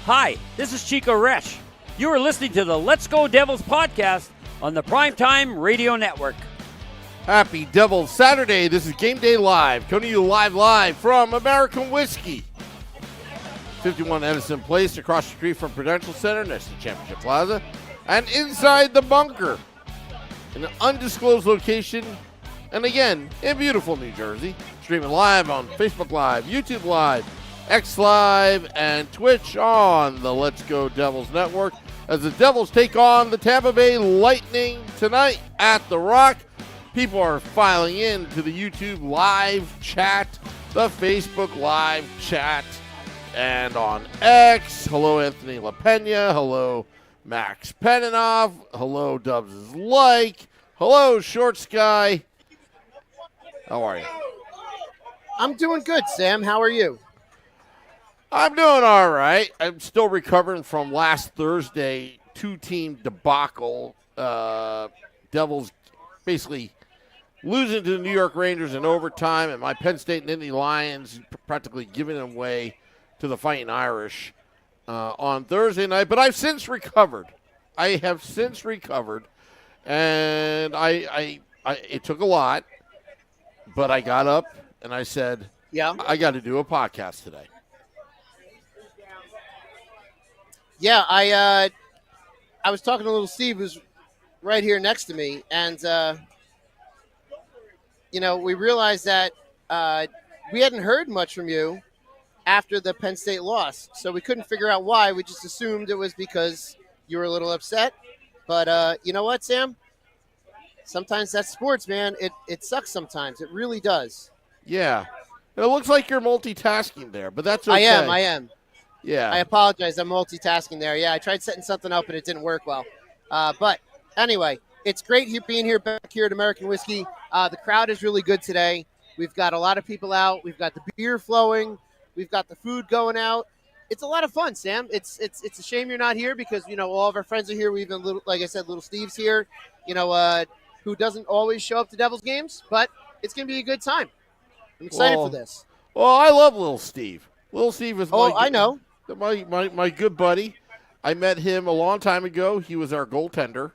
Hi, this is Chico Resch. You are listening to the Let's Go Devils podcast on the Primetime Radio Network. Happy Devils Saturday. This is Game Day Live, coming to you live from American Whiskey. 51 Edison Place, across the street from Prudential Center, next to Championship Plaza, and inside the bunker, in an undisclosed location, and again, in beautiful New Jersey. Streaming live on Facebook Live, YouTube Live, X Live, and Twitch on the Let's Go Devils Network, as the Devils take on the Tampa Bay Lightning tonight at The Rock. People are filing in to the YouTube live chat, the Facebook live chat, and on X. Hello, Anthony LaPena. Hello, Max Peninoff. Hello, Dubs is like. Hello, Short Sky. How are you? I'm doing good, Sam. How are you? I'm doing all right. I'm still recovering from last Thursday two-team debacle. Devils basically losing to the New York Rangers in overtime, and my Penn State and Indy Lions practically giving them away to the Fighting Irish on Thursday night. But I've since recovered. I have since recovered, and I it took a lot, but I got up and I said, "Yeah, I got to do a podcast today." Yeah, I was talking to little Steve, who's right here next to me, and we realized that we hadn't heard much from you after the Penn State loss, so we couldn't figure out why. We just assumed it was because you were a little upset. But you know what, Sam? Sometimes that's sports, man. It sucks sometimes. It really does. Yeah. It looks like you're multitasking there, but that's okay. I am. Yeah. I apologize. I'm multitasking there. Yeah, I tried setting something up, and it didn't work well. But anyway, it's great being here back here at American Whiskey. The crowd is really good today. We've got a lot of people out. We've got the beer flowing. We've got the food going out. It's a lot of fun, Sam. It's a shame you're not here because, all of our friends are here. We even, like I said, little Steve's here, who doesn't always show up to Devils games, but it's going to be a good time. I'm excited for this. Well, I love Little Steve. Little Steve is I know. My good buddy. I met him a long time ago. He was our goaltender.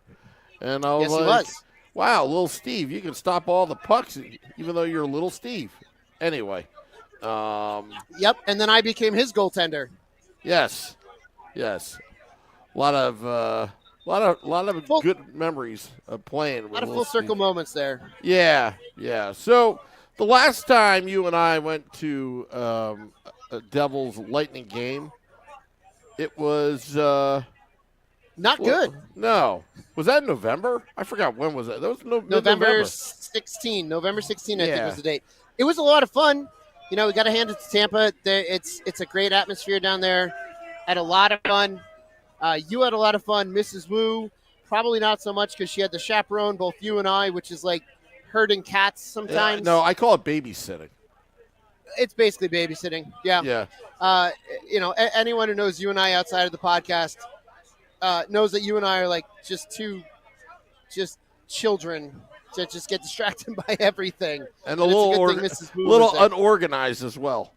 And I was Yes, he was. Wow, Little Steve, you can stop all the pucks even though you're Little Steve. Anyway. Yep, and then I became his goaltender. Yes. A lot of good memories of playing with A lot of Little full circle Steve. moments there. Yeah. So the last time you and I went to a Devils Lightning game, it was not good. No. Was that in November? I forgot. When was that? That was November 16. November 16, I think Yeah. was the date. It was a lot of fun. We got to hand it to Tampa. It's a great atmosphere down there. Had a lot of fun. You had a lot of fun. Mrs. Wu, probably not so much because she had the chaperone, both you and I, which is like herding cats sometimes. No, I call it babysitting. It's basically babysitting. Yeah. Yeah. Anyone who knows you and I outside of the podcast knows that you and I are like just children that just get distracted by everything. And a little unorganized as well.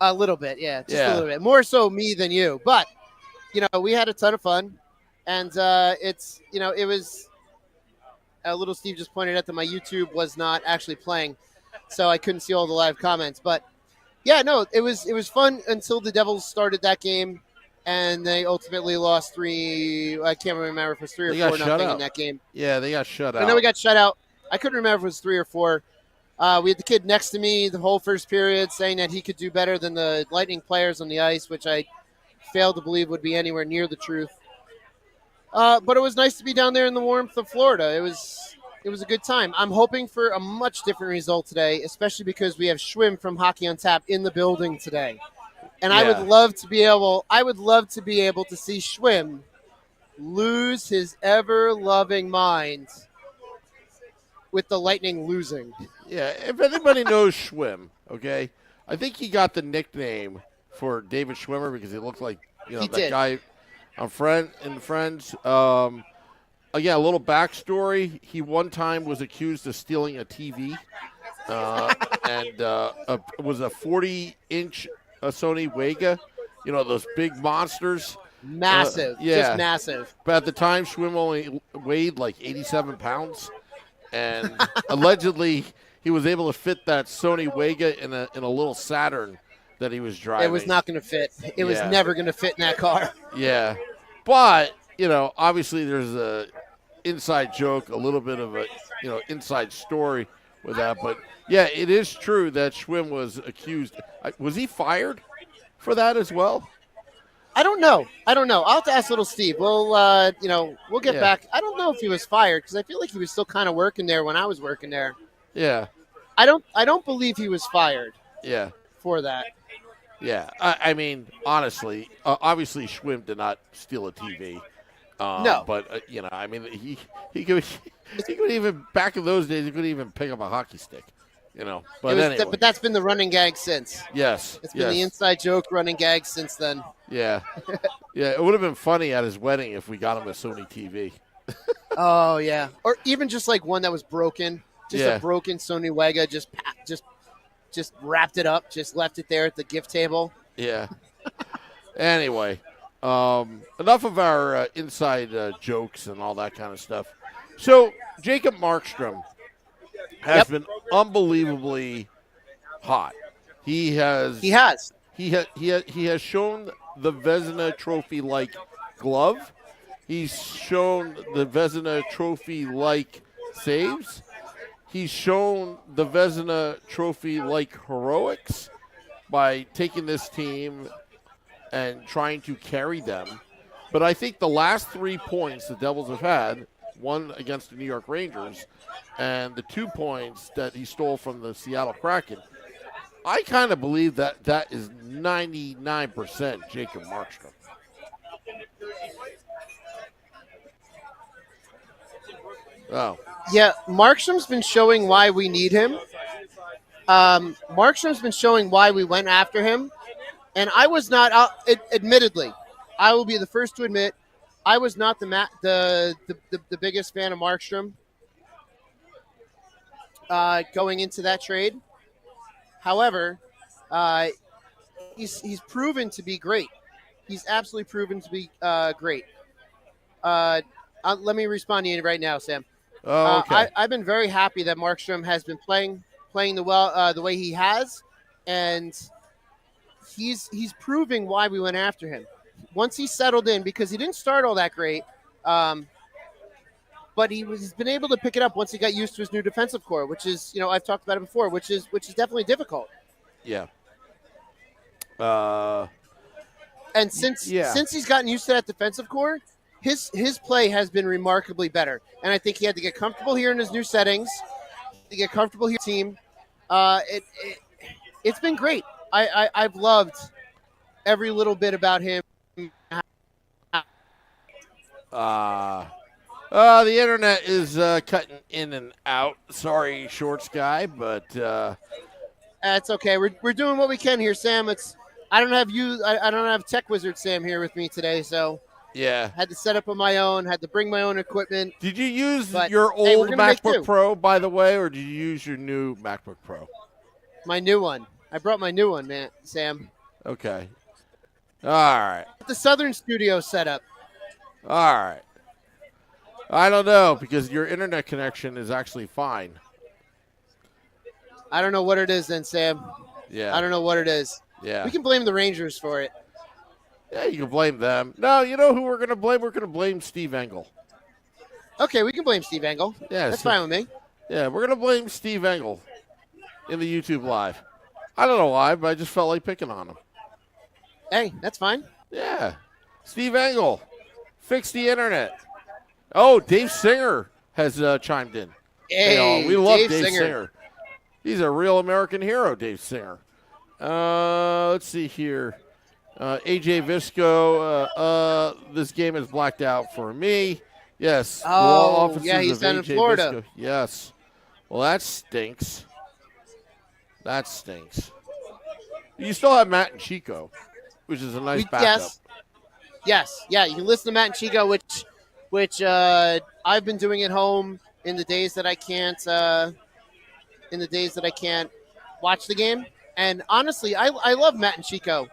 A little bit, yeah. A little bit. More so me than you. But, we had a ton of fun. And it was little Steve just pointed out that my YouTube was not actually playing. So I couldn't see all the live comments. But, yeah, no, it was fun until the Devils started that game. And they ultimately lost 3. I can't remember if it was 3 or 4-0 in that game. Yeah, they got shut out. I know we got shut out. I couldn't remember if it was 3 or 4. We had the kid next to me the whole first period saying that he could do better than the Lightning players on the ice, which I failed to believe would be anywhere near the truth. But it was nice to be down there in the warmth of Florida. It was a good time. I'm hoping for a much different result today, especially because we have Schwim from Hockey on Tap in the building today. And Yeah. I would love to be able to see Schwim lose his ever-loving mind with the Lightning losing. Yeah, if anybody knows Schwim, okay, I think he got the nickname for David Schwimmer because he looked like that guy on Friends. Again, a little backstory. He one time was accused of stealing a TV, and it was a 40-inch Sony Wega, those big monsters. Massive, Yeah. just massive. But at the time, Schwinn only weighed like 87 pounds, and allegedly he was able to fit that Sony Wega in a little Saturn that he was driving. It was not going to fit. It was never going to fit in that car. Yeah, but obviously there's a inside joke, a little bit of a inside story with that. But yeah, it is true that Schwinn was accused. Was he fired for that as well? I don't know. I'll have to ask little Steve. We'll get back. I don't know if he was fired because I feel like he was still kind of working there when I was working there. Yeah. I don't believe he was fired. Yeah. For that. Yeah. I mean, honestly, obviously Schwinn did not steal a TV. No. But I mean, he could even back in those days he could even pick up a hockey stick. But anyway. But that's been the running gag since. Yes. It's been the inside joke running gag since then. Yeah. Yeah, it would have been funny at his wedding if we got him a Sony TV. Oh, yeah. Or even just like one that was broken. Just a broken Sony Wega, just wrapped it up, just left it there at the gift table. Yeah. Anyway, enough of our inside jokes and all that kind of stuff. So, Jacob Markstrom has been unbelievably hot. He has shown the Vezina Trophy-like glove. He's shown the Vezina Trophy-like saves. He's shown the Vezina Trophy-like heroics by taking this team and trying to carry them. But I think the last 3 points the Devils have had, one against the New York Rangers, and the 2 points that he stole from the Seattle Kraken, I kind of believe that is 99% Jacob Markstrom. Oh. Yeah, Markstrom's been showing why we need him. Markstrom's been showing why we went after him. And I was not, admittedly, I will be the first to admit, I was not the biggest fan of Markstrom going into that trade. However, he's proven to be great. He's absolutely proven to be great. Let me respond to you right now, Sam. Oh, okay. I've been very happy that Markstrom has been playing the way he has, and he's proving why we went after him. Once he settled in, because he didn't start all that great, but he's been able to pick it up once he got used to his new defensive core, which is, I've talked about it before, which is definitely difficult. Yeah. And since he's gotten used to that defensive core, his play has been remarkably better. And I think he had to get comfortable here in his new settings, to get comfortable here team. It's been great. I've loved every little bit about him. The internet is cutting in and out. Sorry, Shorts guy, but that's okay. We're doing what we can here, Sam. I don't have Tech Wizard Sam here with me today, so yeah, had to set up on my own. Had to bring my own equipment. Did you use your old MacBook Pro, by the way, or did you use your new MacBook Pro? My new one. I brought my new one, man, Sam. Okay. All right. The Southern Studio setup. All right. I don't know, because your internet connection is actually fine. I don't know what it is then, Sam. Yeah. I don't know what it is. Yeah. We can blame the Rangers for it. Yeah, you can blame them. No, you know who we're going to blame? We're going to blame Steve Engel. Okay, we can blame Steve Engel. Yeah, that's fine with me. Yeah, we're going to blame Steve Engel in the YouTube Live. I don't know why, but I just felt like picking on him. Hey, that's fine. Yeah. Steve Engel, fix the internet. Oh, Dave Singer has chimed in. Hey, we love Dave Singer. He's a real American hero, Dave Singer. Let's see here. AJ Visco, this game is blacked out for me. Yes. Oh, yeah, he's down in Florida. Visco. Yes. Well, that stinks. That stinks. You still have Matt and Chico, which is a nice backup. Yes. Yeah, you can listen to Matt and Chico, which I've been doing at home in the days that I can't watch the game. And honestly, I love Matt and Chico.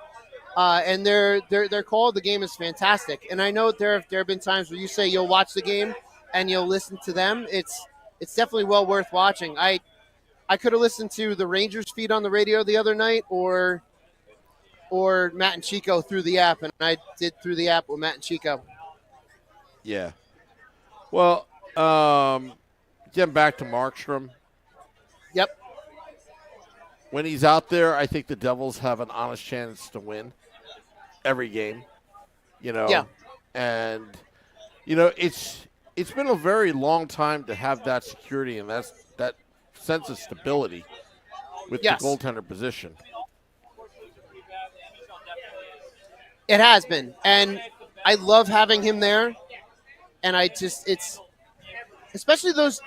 And their call of the game is fantastic. And I know there have been times where you say you'll watch the game and you'll listen to them. It's definitely well worth watching. I could have listened to the Rangers feed on the radio the other night, or Matt and Chico through the app, and I did through the app with Matt and Chico. Yeah. Well, getting back to Markstrom. Yep. When he's out there, I think the Devils have an honest chance to win every game. Yeah. And it's been a very long time to have that security and that sense of stability with the goaltender position. It has been, and I love having him there. And it's especially those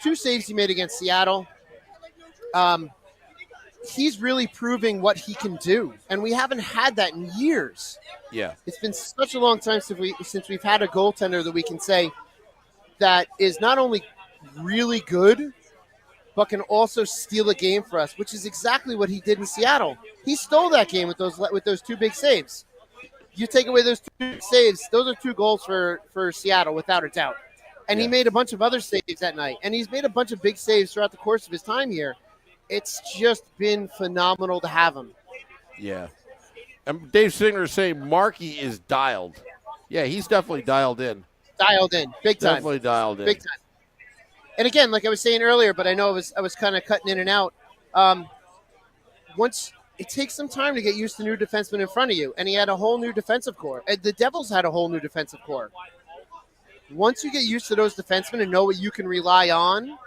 two saves he made against Seattle. He's really proving what he can do, and we haven't had that in years. Yeah, it's been such a long time since we've had a goaltender that we can say that is not only really good, but can also steal a game for us, which is exactly what he did in Seattle. He stole that game with those two big saves. You take away those two saves, those are 2 goals for Seattle without a doubt. And he made a bunch of other saves that night, and he's made a bunch of big saves throughout the course of his time here. It's just been phenomenal to have him. Yeah. And Dave Singer is saying Markey is dialed. Yeah, he's definitely dialed in. Dialed in, big time. Definitely dialed in. Big time. And again, like I was saying earlier, but I know I was kind of cutting in and out. Once it takes some time to get used to new defensemen in front of you, and he had a whole new defensive core. The Devils had a whole new defensive core. Once you get used to those defensemen and know what you can rely on,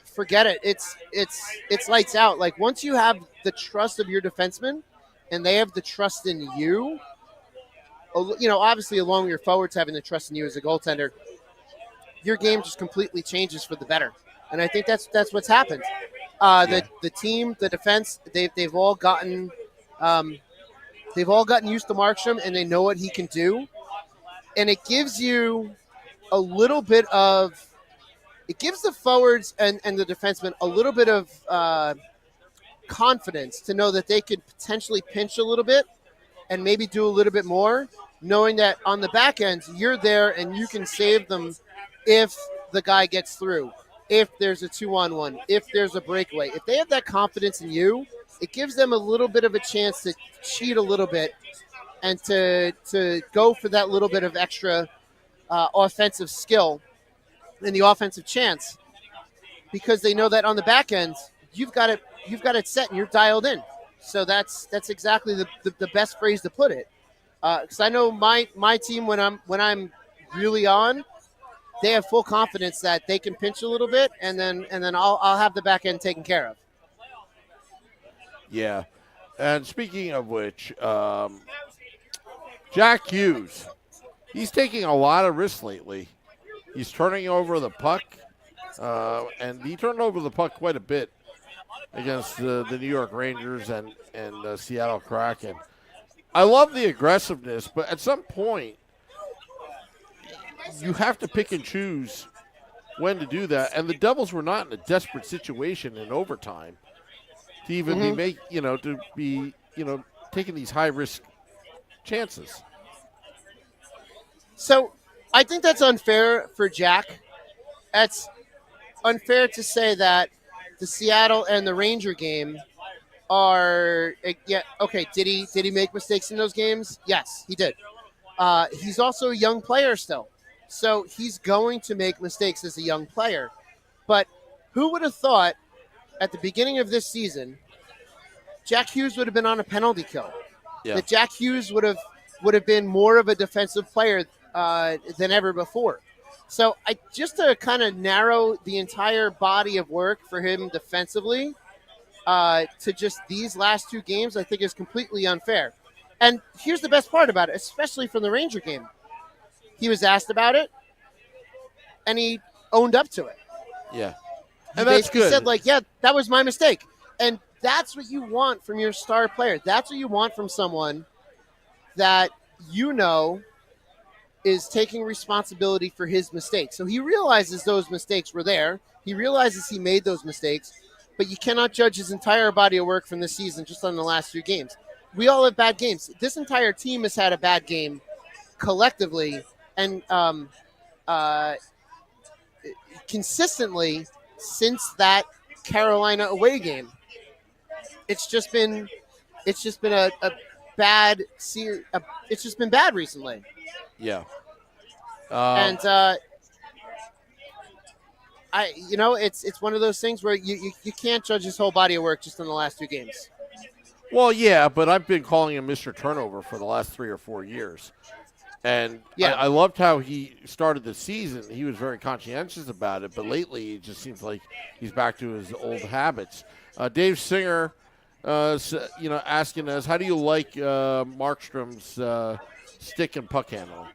forget it. It's lights out. Like, once you have the trust of your defensemen and they have the trust in you, obviously along with your forwards having the trust in you as a goaltender, your game just completely changes for the better. And I think that's what's happened. The team, the defense, they've all gotten used to Markstrom, and they know what he can do. And it gives you a little bit of – it gives the forwards and the defensemen a little bit of confidence to know that they could potentially pinch a little bit and maybe do a little bit more, knowing that on the back end, you're there and you can save them if the guy gets through. If there's a 2-on-1, if there's a breakaway. If they have that confidence in you, it gives them a little bit of a chance to cheat a little bit and to go for that little bit of extra offensive skill and the offensive chance, because they know that on the back end, you've got it set and you're dialed in. So that's exactly the best phrase to put it. Because I know my team, when I'm really on, they have full confidence that they can pinch a little bit, and then I'll have the back end taken care of. Yeah. And speaking of which, Jack Hughes, he's taking a lot of risks lately. He's turning over the puck, and he turned over the puck quite a bit against the New York Rangers and Seattle Kraken. I love the aggressiveness, but at some point, you have to pick and choose when to do that. And the Devils were not in a desperate situation in overtime to even be taking these high risk chances. So I think that's unfair for Jack. That's unfair to say that the Seattle and the Ranger game are okay. Did he make mistakes in those games? Yes, he did. He's also a young player still. So he's going to make mistakes as a young player. But who would have thought at the beginning of this season, Jack Hughes would have been on a penalty kill? Yeah. That Jack Hughes would have been more of a defensive player than ever before. So just to kind of narrow the entire body of work for him defensively to just these last 2 games, I think is completely unfair. And here's the best part about it, especially from the Ranger game. He was asked about it, and he owned up to it. Yeah. And that's good. He said, yeah, that was my mistake. And that's what you want from your star player. That's what you want from someone that is taking responsibility for his mistakes. So he realizes those mistakes were there. He realizes he made those mistakes, but you cannot judge his entire body of work from this season just on the last 2 games. we all have bad games. This entire team has had a bad game collectively and consistently since that Carolina away game. It's just been a bad it's just been bad recently. Yeah. And it's one of those things where you can't judge his whole body of work just in the last 2 games. Well, yeah, but I've been calling him Mr. Turnover for the last 3 or 4 years. And Yeah. I loved how he started the season. He was very conscientious about it, but lately it just seems like he's back to his old habits. Dave Singer, asking us, how do you like Markstrom's stick and puck handling?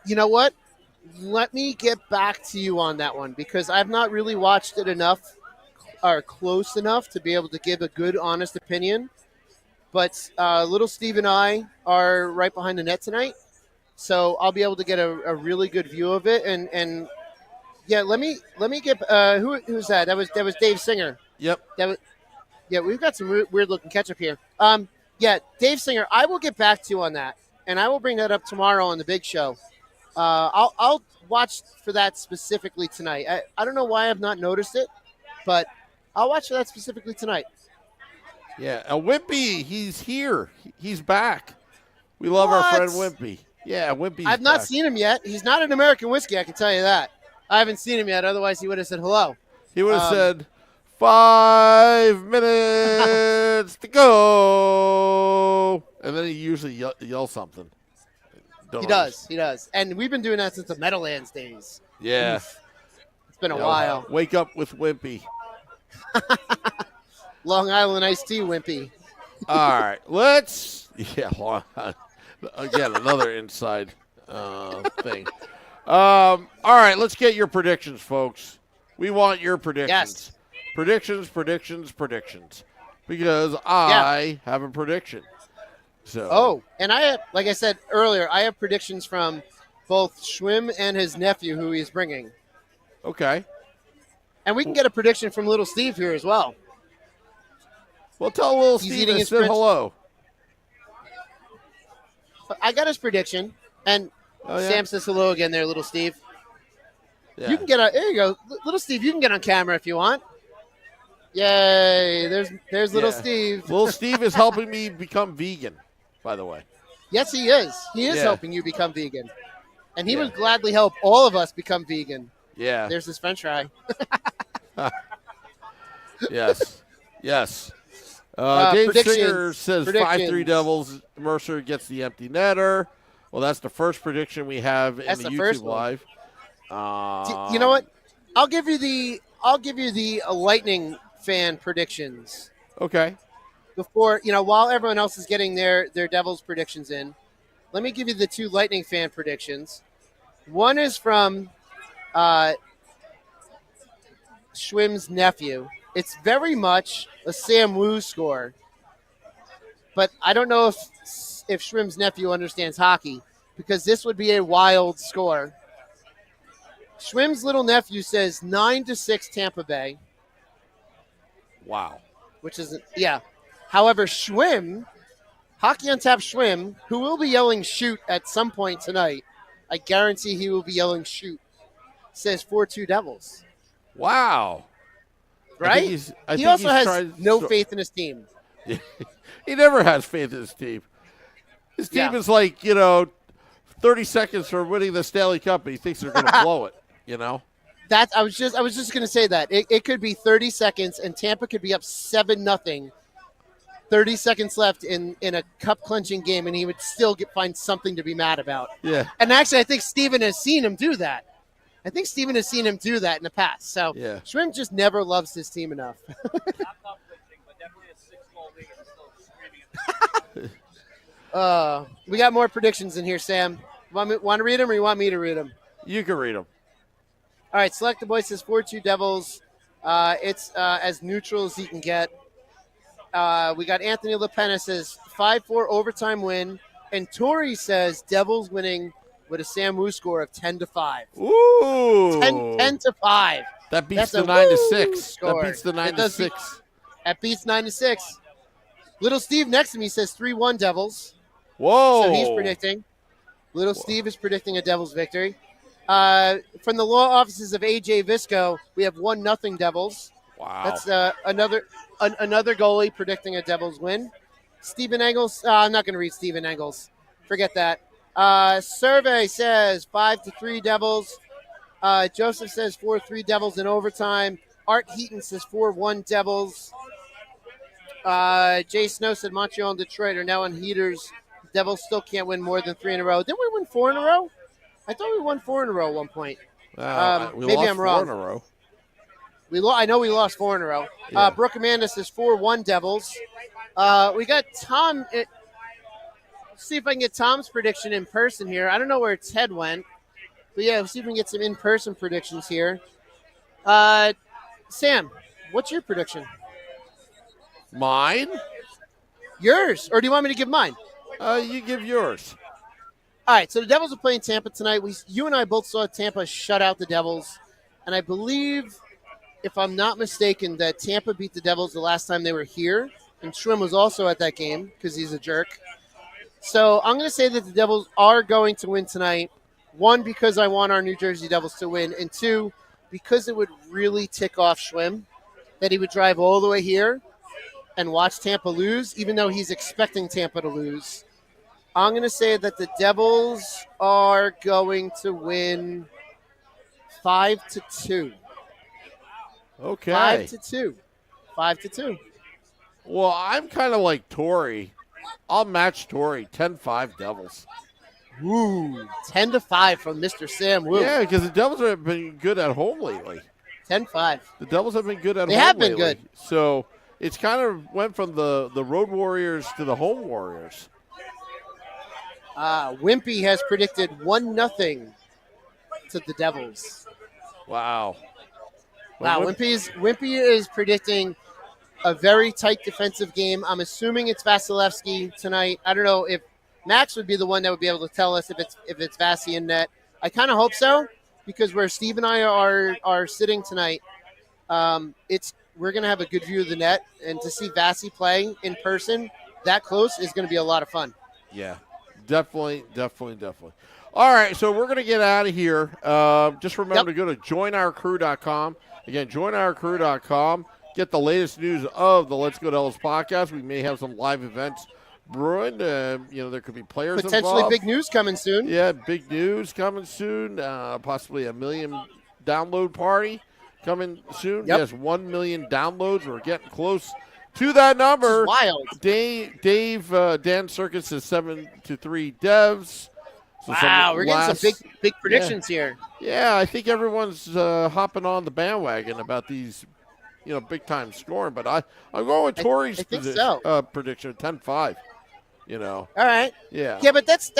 You know what? Let me get back to you on that one because I've not really watched it enough or close enough to be able to give a good, honest opinion. But little Steve and I are right behind the net tonight, so I'll be able to get a really good view of it. And yeah, let me get who's that? That was Dave Singer. Yep. We've got some weird looking ketchup here. Dave Singer. I will get back to you on that, and I will bring that up tomorrow on the big show. I'll watch for that specifically tonight. I don't know why I've not noticed it, but I'll watch for that specifically tonight. Yeah, Wimpy, he's here. He's back. We love What? our friend Wimpy. Yeah, Wimpy's I've not back. seen him yet. He's not an American Whiskey, I can tell you that. I haven't seen him yet. Otherwise, he would have said hello. He would have said, 5 minutes to go. And then he usually yells something. He does. And we've been doing that since the Meadowlands days. Yeah. It's been a while. Wake up with Wimpy. Long Island iced tea, Wimpy. All right. Again, another inside thing. All right. Let's get your predictions, folks. We want your predictions. Yes. Predictions. Because I have a prediction. So. And I have, like I said earlier, I have predictions from both Schwim and his nephew who he's bringing. Okay. And we can get a prediction from little Steve here as well. Well, tell little He's Steve eating and his say French- hello. I got his prediction. And Sam says hello again there, little Steve. Yeah. You can get there you go. Little Steve, you can get on camera if you want. Yay. There's little Steve. Little Steve is helping me become vegan, by the way. Yes, he is. He is helping you become vegan. And he would gladly help all of us become vegan. Yeah. There's his French fry. Yes. Dave predictions. Singer says 5-3 Devils. Mercer gets the empty netter. Well, that's the first prediction we have in the YouTube Live. You know what? I'll give you the Lightning fan predictions. Okay. Before, while everyone else is getting their Devils predictions in, let me give you the 2 Lightning fan predictions. One is from Schwim's nephew. It's very much a Sam Wu score, but I don't know if Schwim's nephew understands hockey because this would be a wild score. Schwim's little nephew says 9-6 Tampa Bay. Wow. Which is, However, Schwim, Hockey on Tap Schwim, who will be yelling shoot at some point tonight, I guarantee he will be yelling shoot, says 4-2 Devils. Wow. Right? He also has no faith in his team. He never has faith in his team. His team is like, 30 seconds from winning the Stanley Cup, and he thinks they're going to blow it, I was just going to say that. It could be 30 seconds, and Tampa could be up 7-0. 30 seconds left in a cup-clinching game, and he would still find something to be mad about. Yeah. And actually, I think Steven has seen him do that. in the past. So Schwim just never loves his team enough. I'm not predicting, but definitely a 6-goal league is still screaming. We got more predictions in here, Sam. Want to read them, or you want me to read them? You can read them. All right, Select the Boy says 4-2 Devils. It's as neutral as he can get. We got Anthony LaPena says 5-4 overtime win. And Tori says Devils winning with a Sam Wu score of 10-5. Ooh. 10-5. That beats That's the a 9-6. score. That beats the 9-6. That beats 9-6. Little Steve next to me says 3-1 Devils. Whoa. So he's predicting. Little Steve is predicting a Devils victory. From the law offices of AJ Visco, we have 1-0 Devils. Wow. That's another goalie predicting a Devils win. Stephen Engels. I'm not going to read Stephen Engels. Forget that. Survey says 5-3 Devils. Joseph says 4-3 Devils in overtime. Art Heaton says 4-1 Devils. Jay Snow said Montreal and Detroit are now on heaters. Devils still can't win more than 3 in a row. Didn't we win 4 in a row? I thought we won 4 in a row at one point. We maybe lost I'm 4 wrong. in a row. I know we lost 4 in a row. Yeah. Brooke Amanda says 4-1 Devils. We got Tom. See if I can get Tom's prediction in person here. I don't know where Ted went. But yeah, we'll see if we can get some in-person predictions here. Sam, what's your prediction? Mine? Yours, or do you want me to give mine? You give yours. All right, so the Devils are playing Tampa tonight. You and I both saw Tampa shut out the Devils, and I believe, if I'm not mistaken, that Tampa beat the Devils the last time they were here, and Schwinn was also at that game because he's a jerk. So I'm going to say that the Devils are going to win tonight. 1, because I want our New Jersey Devils to win, and 2, because it would really tick off Schwinn that he would drive all the way here and watch Tampa lose, even though he's expecting Tampa to lose. I'm going to say that the Devils are going to win 5-2. Okay. 5-2. 5-2. Well, I'm kind of like Tori. I'll match Tori. 10-5 Devils. Ooh, 10-5 from Mr. Sam Wu. Yeah, because the Devils have been good at home lately. 10-5. The Devils have been good at home They have been lately. good. So it's kind of went from the Road Warriors to the Home Warriors. Wimpy has predicted 1-0 to the Devils. Wow. Wow, Wimpy is predicting a very tight defensive game. I'm assuming it's Vasilevsky tonight. I don't know if Max would be the one that would be able to tell us if it's Vasi in net. I kind of hope so, because where Steve and I are sitting tonight, we're going to have a good view of the net, and to see Vasi play in person that close is going to be a lot of fun. Yeah, definitely. All right, so we're going to get out of here. Just remember to go to joinourcrew.com. Again, joinourcrew.com. Get the latest news of the Let's Go Devils podcast. We may have some live events brewing. There could be players Potentially involved. big news coming soon. Yeah, big news coming soon. Possibly a 1 million download party coming soon. Yep. Yes, 1 million downloads. We're getting close to that number. Wild. Dan Circus says 7-3 Devs. So Wow, we're getting some big predictions here. Yeah, I think everyone's hopping on the bandwagon about these, big time scoring. But I'm going with Tori's I think so. prediction, 10-5. All right. Yeah. Yeah, but that's.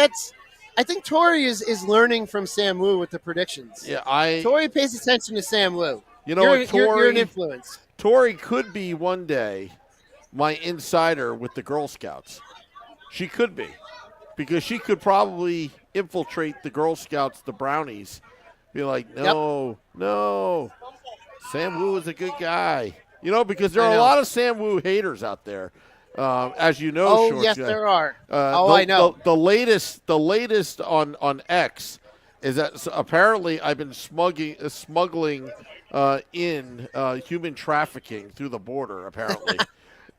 I think Tori is learning from Sam Wu with the predictions. Yeah, Tori pays attention to Sam Wu. Tori, You're an influence. Tori could be one day my insider with the Girl Scouts. She could be, because she could probably infiltrate the Girl Scouts, the Brownies, be like, no, Sam Wu is a good guy. Because there are a lot of Sam Wu haters out there, as you know. Oh, Short yes, Guy. there are. I know. The latest on X is that apparently I've been smuggling in human trafficking through the border, apparently.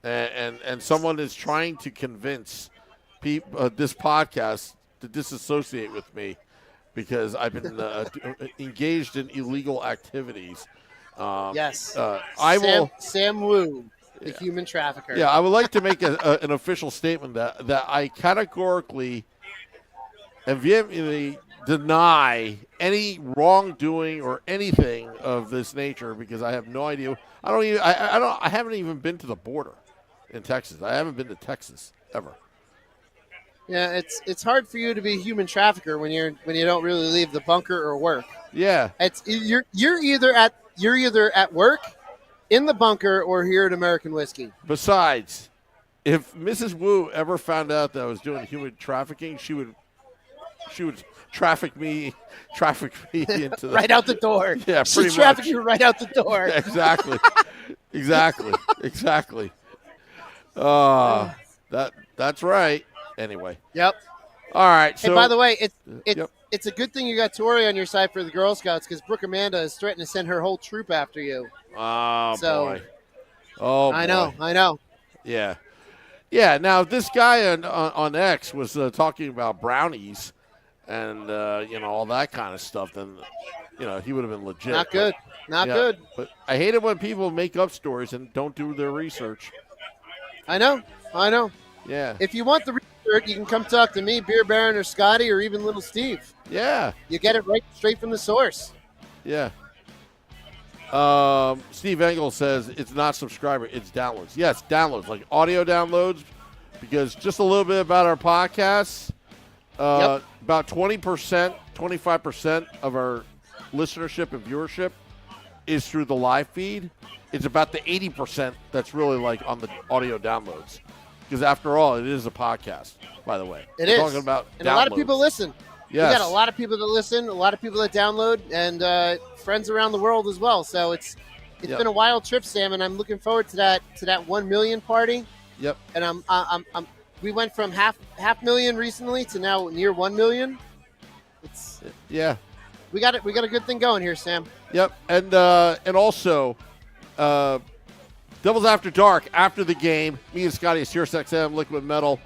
and someone is trying to convince this podcast to disassociate with me because I've been engaged in illegal activities. Yes. Sam Wu, the human trafficker. Yeah, I would like to make an official statement that I categorically and vehemently deny any wrongdoing or anything of this nature, because I have no idea. I haven't even been to the border in Texas. I haven't been to Texas ever. Yeah, it's hard for you to be a human trafficker when you don't really leave the bunker or work. Yeah. You're either at work, in the bunker, or here at American Whiskey. Besides, if Mrs. Wu ever found out that I was doing human trafficking, she would traffic me into the right out the door. Yeah, pretty She'd traffic much. you right out the door. Exactly. Exactly. Exactly. That's right. Anyway. Yep. All right. So Hey, by the way, yep. it's a good thing you got Tori on your side for the Girl Scouts because Brooke Amanda is threatening to send her whole troop after you. Oh, So- boy. Oh, boy. I know. Yeah. Yeah. Now, this guy on X was talking about brownies and, all that kind of stuff, then, he would have been legit. Not good. Not Yeah, good. But I hate it when people make up stories and don't do their research. I know. Yeah. If you want the research, you can come talk to me, Beer Baron, or Scotty, or even Little Steve. Yeah. You get it right straight from the source. Yeah. Steve Engel says it's not subscriber, it's downloads. Yes, downloads, like audio downloads, because just a little bit about our podcasts. About 20%, 25% of our listenership and viewership is through the live feed. It's about the 80% that's really like on the audio downloads. Because after all, it is a podcast, by the way. It We're is. talking about And a lot of downloads. people listen. Yes. We got a lot of people that listen, a lot of people that download, and friends around the world as well. So it's Yep. been a wild trip, Sam, and I'm looking forward to that 1 million party. Yep. And we went from half million recently to now near 1 million. Yeah. We got a good thing going here, Sam. Yep, and also, Devils After Dark, after the game, me and Scotty at SiriusXM Liquid Metal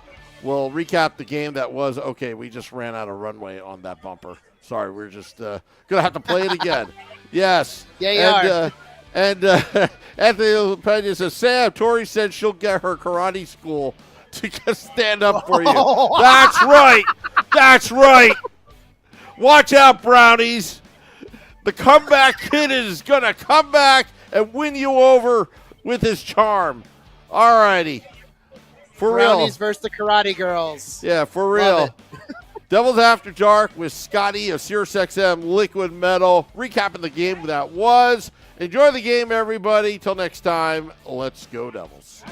will recap the game that was. Okay, we just ran out of runway on that bumper. Sorry, we're just going to have to play it again. Yes. Yeah, you are. And Anthony Pena says, Sam, Tori said she'll get her karate school to stand up for you. That's right. That's right. Watch out, Brownies. The comeback kid is going to come back and win you over with his charm. All righty. For Brownies real. versus the Karate Girls. Yeah, for Love real. Devils After Dark with Scotty of SiriusXM Liquid Metal. Recapping the game that was. Enjoy the game, everybody. Till next time, let's go Devils.